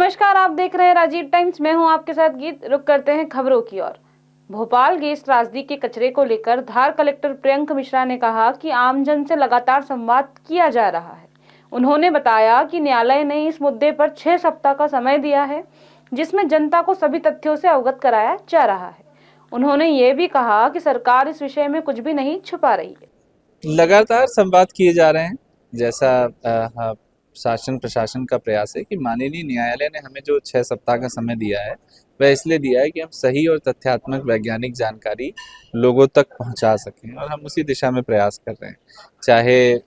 नमस्कार, आप देख रहे हैं राजीव टाइम्स। मैं हूं आपके साथ गीत। रुक करते हैं खबरों की ओर। भोपाल गैस त्रासदी के कचरे को लेकर धार कलेक्टर प्रियंक मिश्रा ने कहा कि आमजन से लगातार संवाद किया जा रहा है। उन्होंने बताया कि न्यायालय ने इस मुद्दे पर 6 सप्ताह का समय दिया है, जिसमें जनता को सभी तथ्यों से अवगत कराया जा रहा है। उन्होंने ये भी कहा कि सरकार इस विषय में कुछ भी नहीं छुपा रही है। लगातार संवाद किए जा रहे हैं। जैसा हाँ, शासन प्रशासन का प्रयास है कि माननीय न्यायालय ने हमें जो 6 सप्ताह का समय दिया है, वह इसलिए दिया है कि हम सही और तथ्यात्मक वैज्ञानिक जानकारी लोगों तक पहुंचा सकें, और हम उसी दिशा में प्रयास कर रहे हैं। चाहे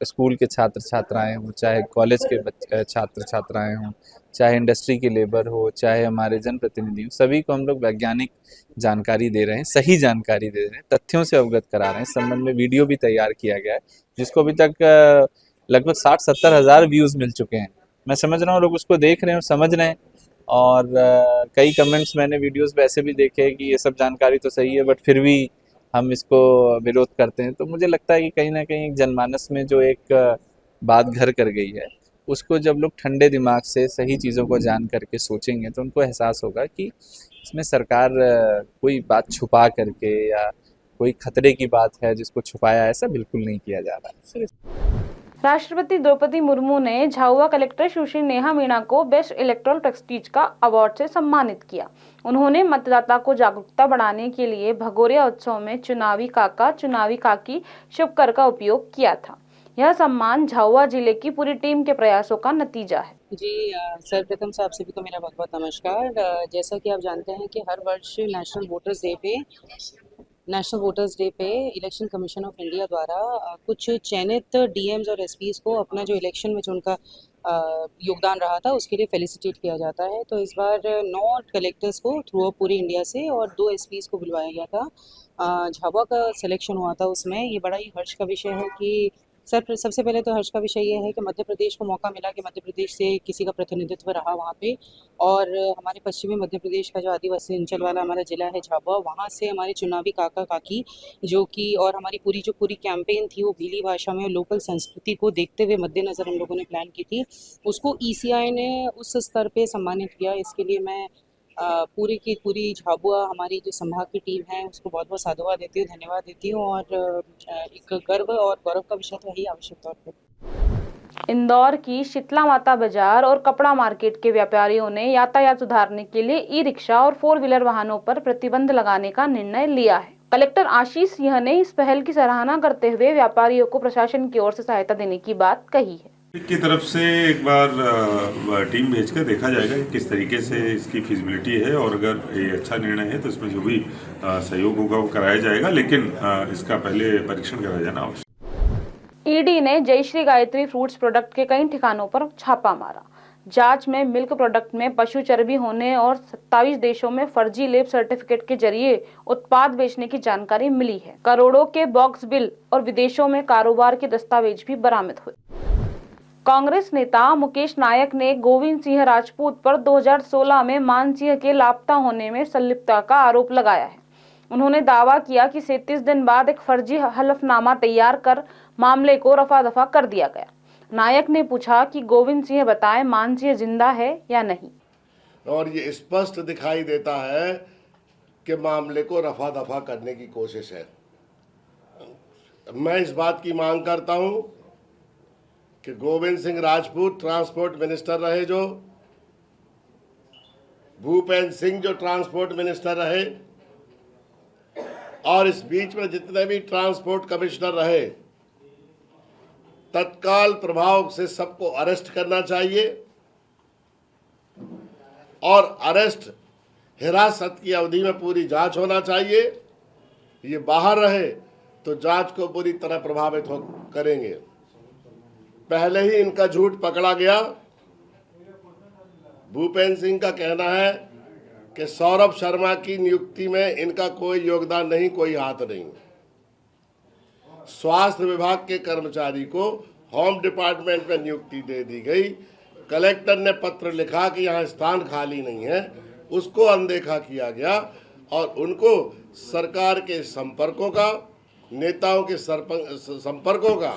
स्कूल के छात्र छात्राएं हों, चाहे कॉलेज के छात्र छात्राएं हों, चाहे इंडस्ट्री की लेबर हो, चाहे हमारे जनप्रतिनिधि हो, सभी को हम लोग वैज्ञानिक जानकारी दे रहे हैं, सही जानकारी दे रहे हैं, तथ्यों से अवगत करा रहे हैं। इस संबंध में वीडियो भी तैयार किया गया है, जिसको अभी तक लगभग 60-70 हज़ार व्यूज़ मिल चुके हैं। मैं समझ रहा हूँ लोग उसको देख रहे हैं और समझ रहे हैं। और कई कमेंट्स मैंने वीडियोस पे ऐसे भी देखे कि ये सब जानकारी तो सही है, बट फिर भी हम इसको विरोध करते हैं। तो मुझे लगता है कि कहीं ना कहीं जनमानस में जो एक बात घर कर गई है, उसको जब लोग ठंडे दिमाग से सही चीज़ों को जान करके सोचेंगे, तो उनको एहसास होगा कि इसमें सरकार कोई बात छुपा करके या कोई खतरे की बात है जिसको छुपाया, ऐसा बिल्कुल नहीं किया जा रहा है। राष्ट्रपति द्रौपदी मुर्मू ने झाबुआ कलेक्टर सुश्री नेहा मीणा को बेस्ट इलेक्टोरल प्रेस्टीज का अवार्ड से सम्मानित किया। उन्होंने मतदाता को जागरूकता बढ़ाने के लिए भगोरिया उत्सव में चुनावी काका चुनावी काकी शुभकर का उपयोग किया था। यह सम्मान झाबुआ जिले की पूरी टीम के प्रयासों का नतीजा है। जी सर्वप्रथम से आप सभी को मेरा बहुत बहुत नमस्कार। जैसा कि आप जानते हैं कि हर वर्ष नेशनल वोटर्स डे पे इलेक्शन कमीशन ऑफ इंडिया द्वारा कुछ चयनित डीएम्स और एसपीज को अपना जो इलेक्शन में जो उनका योगदान रहा था उसके लिए फेलिसिटेट किया जाता है। तो इस बार 9 कलेक्टर्स को थ्रू पूरी इंडिया से और 2 एसपीज को बुलवाया गया था। झाबुआ का सिलेक्शन हुआ था। उसमें ये बड़ा ही हर्ष का विषय है कि सबसे पहले तो हर्ष का विषय ये है कि मध्य प्रदेश को मौका मिला कि मध्य प्रदेश से किसी का प्रतिनिधित्व रहा वहाँ पे, और हमारे पश्चिमी मध्य प्रदेश का जो आदिवासी अंचल वाला हमारा जिला है झाबुआ, वहाँ से हमारे चुनावी काका काकी जो कि, और हमारी पूरी कैंपेन थी वो भीली भाषा में लोकल संस्कृति को देखते हुए मद्देनज़र हम लोगों ने प्लान की थी। उसको ईसीआई ने उस स्तर पे सम्मानित किया। इसके लिए मैं पूरी की पूरी झाबुआ हमारी जो संभाग की टीम है उसको बहुत बहुत साधुवाद देती हूँ, धन्यवाद देती हूँ। और एक गर्व और गौरव का विषय तो है ही आवश्यक तौर पर। इंदौर की शीतला माता बाजार और कपड़ा मार्केट के व्यापारियों ने यातायात सुधारने के लिए ई रिक्शा और 4 व्हीलर वाहनों पर प्रतिबंध लगाने का निर्णय लिया है। कलेक्टर आशीष सिंह ने इस पहल की सराहना करते हुए व्यापारियों को प्रशासन की ओर से सहायता देने की बात कही है। की तरफ से एक बार टीम भेजकर देखा जाएगा कि किस तरीके से इसकी फिजिबिलिटी है, और अगर ये अच्छा निर्णय है तो इसमें जो भी सहयोग होगा वो कराया जाएगा, लेकिन इसका पहले परीक्षण कराया जाना आवश्यक। ईडी ने जयश्री गायत्री फ्रूट्स प्रोडक्ट के कई ठिकानों पर छापा मारा। जांच में मिल्क प्रोडक्ट में पशु चर्बी होने और 27 देशों में फर्जी लैब सर्टिफिकेट के जरिए उत्पाद बेचने की जानकारी मिली है। करोड़ों के बॉक्स बिल और विदेशों में कारोबार के दस्तावेज भी बरामद हुए। कांग्रेस नेता मुकेश नायक ने गोविंद सिंह राजपूत पर 2016 में मान सिंह के लापता होने में संलिप्तता का आरोप लगाया है। उन्होंने दावा किया कि 37 दिन बाद एक फर्जी हलफनामा तैयार कर मामले को रफा दफा कर दिया गया। नायक ने पूछा कि गोविंद सिंह बताएं, मान सिंह जिंदा है या नहीं। और ये स्पष्ट दिखाई देता है कि मामले को रफा दफा करने की कोशिश है। मैं इस बात की मांग करता हूं कि गोविंद सिंह राजपूत ट्रांसपोर्ट मिनिस्टर रहे, जो भूपेंद्र सिंह जो ट्रांसपोर्ट मिनिस्टर रहे, और इस बीच में जितने भी ट्रांसपोर्ट कमिश्नर रहे, तत्काल प्रभाव से सबको अरेस्ट करना चाहिए, और अरेस्ट हिरासत की अवधि में पूरी जांच होना चाहिए। ये बाहर रहे तो जांच को पूरी तरह प्रभावित करेंगे। पहले ही इनका झूठ पकड़ा गया। भूपेंद्र सिंह का कहना है कि सौरभ शर्मा की नियुक्ति में इनका कोई योगदान नहीं, कोई हाथ नहीं। स्वास्थ्य विभाग के कर्मचारी को होम डिपार्टमेंट में नियुक्ति दे दी गई। कलेक्टर ने पत्र लिखा कि यहाँ स्थान खाली नहीं है, उसको अनदेखा किया गया, और उनको सरकार के संपर्कों का, नेताओं के संपर्कों का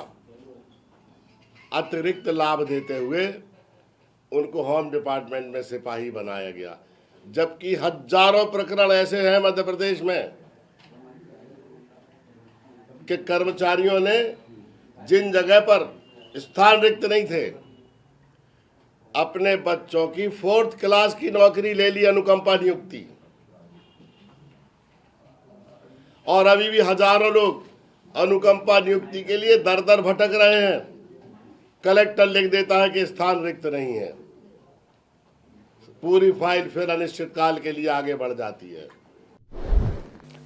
अतिरिक्त लाभ देते हुए उनको होम डिपार्टमेंट में सिपाही बनाया गया, जबकि हजारों प्रकरण ऐसे हैं मध्य प्रदेश में कि कर्मचारियों ने जिन जगह पर स्थान रिक्त नहीं थे अपने बच्चों की 4th क्लास की नौकरी ले ली अनुकंपा नियुक्ति, और अभी भी हजारों लोग अनुकंपा नियुक्ति के लिए दर दर भटक रहे हैं। कलेक्टर लिख देता है कि स्थान रिक्त नहीं है, पूरी फाइल फिर अनिश्चित काल के लिए आगे बढ़ जाती है।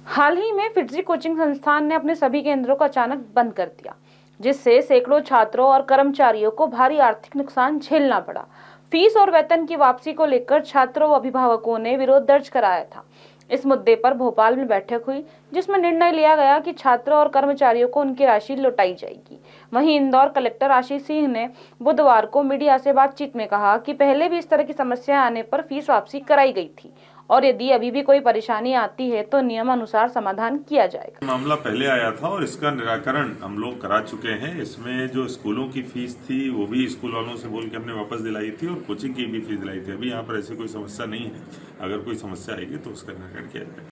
हाल ही में फिटजी कोचिंग संस्थान ने अपने सभी केंद्रों को अचानक बंद कर दिया, जिससे सैकड़ों छात्रों और कर्मचारियों को भारी आर्थिक नुकसान झेलना पड़ा। फीस और वेतन की वापसी को लेकर छात्रों व अभिभावकों ने विरोध दर्ज कराया था। इस मुद्दे पर भोपाल में बैठक हुई, जिसमें निर्णय लिया गया कि छात्रों और कर्मचारियों को उनकी राशि लौटाई जाएगी। वहीं इंदौर कलेक्टर आशीष सिंह ने बुधवार को मीडिया से बातचीत में कहा कि पहले भी इस तरह की समस्या आने पर फीस वापसी कराई गई थी और यदि अभी भी कोई परेशानी आती है तो नियमानुसार समाधान किया जाएगा। मामला पहले आया था और इसका निराकरण हम लोग करा चुके हैं। इसमें जो स्कूलों की फीस थी वो भी स्कूल वालों से बोल के हमने वापस दिलाई थी और कोचिंग की भी फीस दिलाई थी। अभी यहाँ पर ऐसी कोई समस्या नहीं है। अगर कोई समस्या आएगी तो उसका निराकरण किया जाएगा।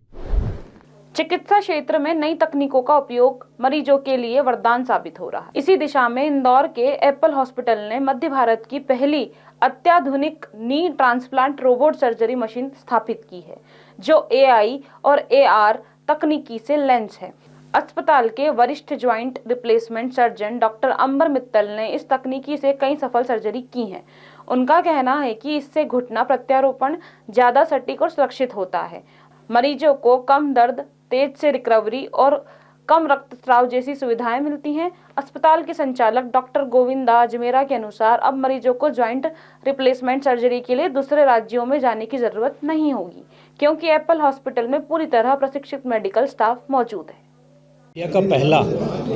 चिकित्सा क्षेत्र में नई तकनीकों का उपयोग मरीजों के लिए वरदान साबित हो रहा है। इसी दिशा में इंदौर के एप्पल हॉस्पिटल ने मध्य भारत की पहली अत्याधुनिक नी ट्रांसप्लांट रोबोट सर्जरी मशीन स्थापित की है, जो AI और AR तकनीकी से लैस है। अस्पताल के वरिष्ठ ज्वाइंट रिप्लेसमेंट सर्जन डॉक्टर अंबर मित्तल ने इस तकनीकी से कई सफल सर्जरी की हैं। उनका कहना है कि इससे घुटना प्रत्यारोपण ज्यादा सटीक और सुरक्षित होता है। मरीजों को कम दर्द, तेज से रिकवरी और कम रक्तस्राव जैसी सुविधाएं मिलती हैं। अस्पताल के संचालक डॉक्टर गोविंदा अजमेरा के अनुसार अब मरीजों को ज्वाइंट रिप्लेसमेंट सर्जरी के लिए दूसरे राज्यों में जाने की जरूरत नहीं होगी, क्योंकि एप्पल हॉस्पिटल में पूरी तरह प्रशिक्षित मेडिकल स्टाफ मौजूद है। इंडिया का पहला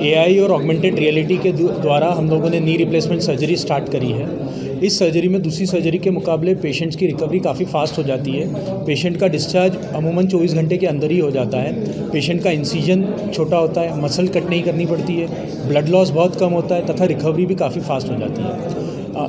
AI और ऑगमेंटेड रियलिटी के द्वारा हम लोगों ने नी रिप्लेसमेंट सर्जरी स्टार्ट करी है। इस सर्जरी में दूसरी सर्जरी के मुकाबले पेशेंट्स की रिकवरी काफ़ी फास्ट हो जाती है। पेशेंट का डिस्चार्ज अमूमन 24 घंटे के अंदर ही हो जाता है। पेशेंट का इंसिजन छोटा होता है, मसल कट नहीं करनी पड़ती है, ब्लड लॉस बहुत कम होता है तथा रिकवरी भी काफ़ी फास्ट हो जाती है।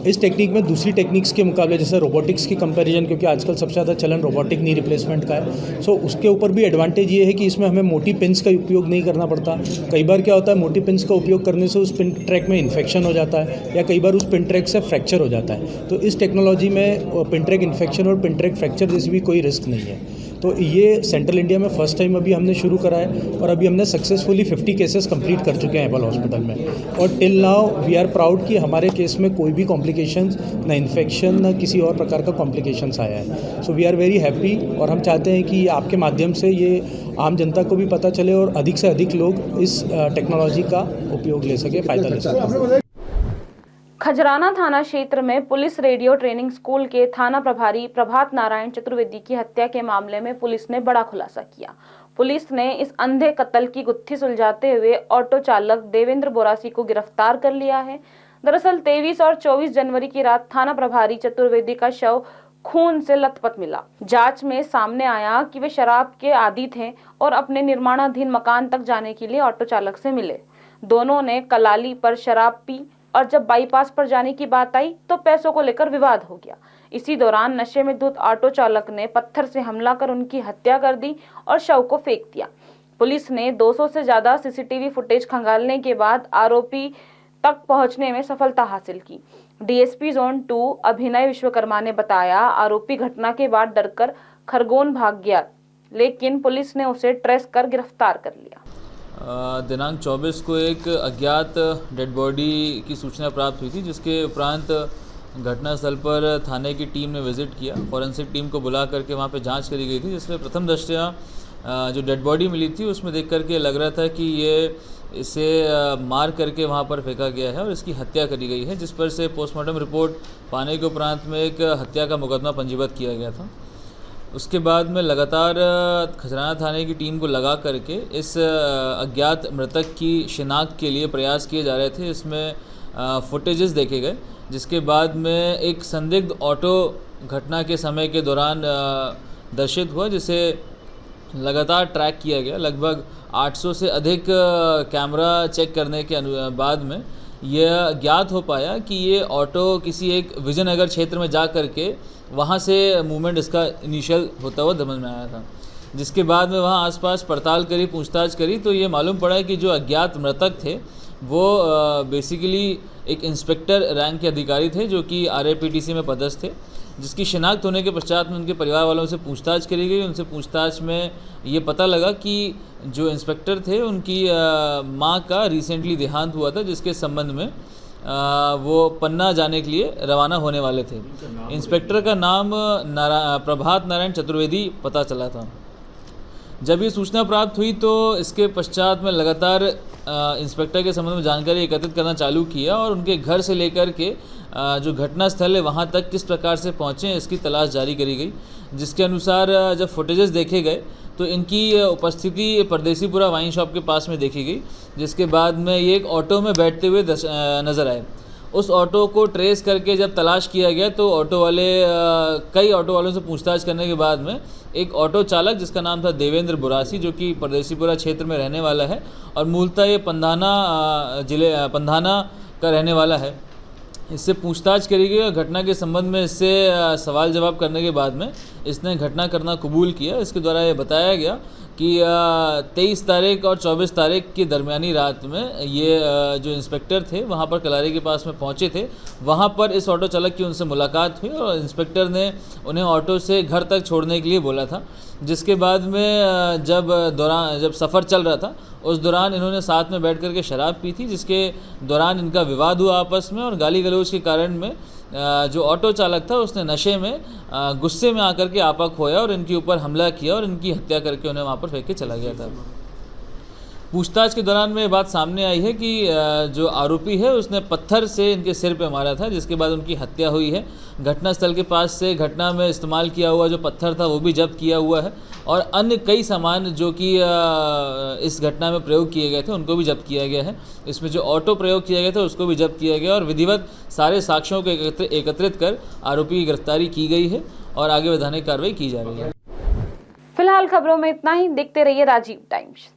इस टेक्निक में दूसरी टेक्निक्स के मुकाबले जैसे रोबोटिक्स की कंपैरिजन, क्योंकि आजकल सबसे ज़्यादा चलन रोबोटिक नी रिप्लेसमेंट का है, सो उसके ऊपर भी एडवांटेज ये है कि इसमें हमें मोटी पिन्स का उपयोग नहीं करना पड़ता। कई बार क्या होता है, मोटी पिन्स का उपयोग करने से उस पिन ट्रैक में इन्फेक्शन हो जाता है या कई बार उस पिन ट्रैक से फ्रैक्चर हो जाता है। तो इस टेक्नोलॉजी में पिन ट्रैक इन्फेक्शन और पिन ट्रैक फ्रैक्चर जैसी भी कोई रिस्क नहीं है। तो ये सेंट्रल इंडिया में फर्स्ट टाइम अभी हमने शुरू करा है और अभी हमने सक्सेसफुली 50 केसेस कंप्लीट कर चुके हैं एप्पल हॉस्पिटल में। और till now we are proud कि हमारे केस में कोई भी कॉम्प्लिकेशंस, ना इन्फेक्शन, ना किसी और प्रकार का कॉम्प्लिकेशंस आया है। So we are very happy और हम चाहते हैं कि आपके माध्यम से ये आम जनता को भी पता चले और अधिक से अधिक लोग इस टेक्नोलॉजी का उपयोग ले सके, फ़ायदा ले सके। खजराना थाना क्षेत्र में पुलिस रेडियो ट्रेनिंग स्कूल के थाना प्रभारी प्रभात नारायण चतुर्वेदी की हत्या के मामले में पुलिस ने बड़ा खुलासा किया। पुलिस ने इस अंधे कत्ल की गुत्थी सुलझाते हुए ऑटो चालक देवेंद्र बोरासी को गिरफ्तार कर लिया है। दरअसल 23 और 24 जनवरी की रात थाना प्रभारी चतुर्वेदी का शव खून से लथपथ मिला। जांच में सामने आया कि वे शराब के आदी थे और अपने निर्माणाधीन मकान तक जाने के लिए ऑटो चालक से मिले। दोनों ने कलाली पर शराब पी और जब बाईपास पर जाने की बात आई तो पैसों को लेकर विवाद हो गया। इसी दौरान नशे में धुत ऑटो चालक ने पत्थर से हमला कर उनकी हत्या कर दी और शव को फेंक दिया। पुलिस ने 200 से ज्यादा CCTV फुटेज खंगालने के बाद आरोपी तक पहुंचने में सफलता हासिल की। DSP जोन 2 अभिनय विश्वकर्मा ने बताया, आरोपी घटना के बाद डरकर खरगोन भाग गया, लेकिन पुलिस ने उसे ट्रेस कर गिरफ्तार कर लिया। दिनांक 24 को एक अज्ञात डेड बॉडी की सूचना प्राप्त हुई थी, जिसके उपरांत घटनास्थल पर थाने की टीम ने विजिट किया। फॉरेंसिक टीम को बुला करके वहां पे जांच करी गई थी, जिसमें प्रथम दृष्टया जो डेड बॉडी मिली थी उसमें देख करके लग रहा था कि ये इसे मार करके वहां पर फेंका गया है और इसकी हत्या करी गई है, जिस पर से पोस्टमार्टम रिपोर्ट पाने के उपरांत में एक हत्या का मुकदमा पंजीबद्ध किया गया था। उसके बाद में लगातार खजराना थाने की टीम को लगा करके इस अज्ञात मृतक की शिनाख्त के लिए प्रयास किए जा रहे थे। इसमें फुटेजेस देखे गए, जिसके बाद में एक संदिग्ध ऑटो घटना के समय के दौरान दर्शित हुआ, जिसे लगातार ट्रैक किया गया। लगभग 800 से अधिक कैमरा चेक करने के बाद में यह ज्ञात हो पाया कि ये ऑटो किसी एक विजयनगर क्षेत्र में जा कर के वहाँ से मूवमेंट इसका इनिशियल होता हुआ समझ में आया था। जिसके बाद में वहाँ आसपास पड़ताल करी, पूछताछ करी तो ये मालूम पड़ा कि जो अज्ञात मृतक थे वो बेसिकली एक इंस्पेक्टर रैंक के अधिकारी थे जो कि RAPTC में पदस्थ थे, जिसकी शिनाख्त होने के पश्चात में उनके परिवार वालों से पूछताछ करी गई। उनसे पूछताछ में ये पता लगा कि जो इंस्पेक्टर थे उनकी माँ का रिसेंटली देहांत हुआ था, जिसके संबंध में वो पन्ना जाने के लिए रवाना होने वाले थे। इंस्पेक्टर का नाम प्रभात नारायण चतुर्वेदी पता चला था। जब ये सूचना प्राप्त हुई तो इसके पश्चात में लगातार इंस्पेक्टर के संबंध में जानकारी एकत्रित करना चालू किया और उनके घर से लेकर के जो घटना स्थल है वहाँ तक किस प्रकार से पहुँचे इसकी तलाश जारी करी गई। जिसके अनुसार जब फुटेजेस देखे गए तो इनकी उपस्थिति परदेसीपुरा वाइन शॉप के पास में देखी गई, जिसके बाद में ये एक ऑटो में बैठते हुए नज़र आए। उस ऑटो को ट्रेस करके जब तलाश किया गया तो ऑटो वाले कई ऑटो वालों से पूछताछ करने के बाद में एक ऑटो चालक जिसका नाम था देवेंद्र बुरासी, जो कि परदेसीपुरा क्षेत्र में रहने वाला है और मूलतः ये पंधाना का रहने वाला है, इससे पूछताछ करी गई और घटना के संबंध में इससे सवाल जवाब करने के बाद में इसने घटना करना कबूल किया। इसके द्वारा ये बताया गया कि 23 तारीख और 24 तारीख की दरमियानी रात में ये जो इंस्पेक्टर थे वहाँ पर कलारी के पास में पहुँचे थे। वहाँ पर इस ऑटो चालक की उनसे मुलाकात हुई और इंस्पेक्टर ने उन्हें ऑटो से घर तक छोड़ने के लिए बोला था। जिसके बाद में जब सफ़र चल रहा था उस दौरान इन्होंने साथ में बैठ कर के शराब पी थी, जिसके दौरान इनका विवाद हुआ आपस में और गाली गलौज के कारण में जो ऑटो चालक था उसने नशे में गुस्से में आकर के आपा खोया और इनके ऊपर हमला किया और इनकी हत्या करके उन्हें वहाँ पर फेंक के चला गया था। पूछताछ के दौरान में ये बात सामने आई है कि जो आरोपी है उसने पत्थर से इनके सिर पे मारा था, जिसके बाद उनकी हत्या हुई है। घटनास्थल के पास से घटना में इस्तेमाल किया हुआ जो पत्थर था वो भी जब्त किया हुआ है और अन्य कई सामान जो कि इस घटना में प्रयोग किए गए थे उनको भी जब्त किया गया है। इसमें जो ऑटो प्रयोग किया गया था उसको भी जब्त किया गया और विधिवत सारे साक्ष्यों को एकत्रित कर आरोपी की गिरफ्तारी की गई है और आगे वैधानिक कार्रवाई की जा रही है। फिलहाल खबरों में इतना ही। देखते रहिए राजीव टाइम्स।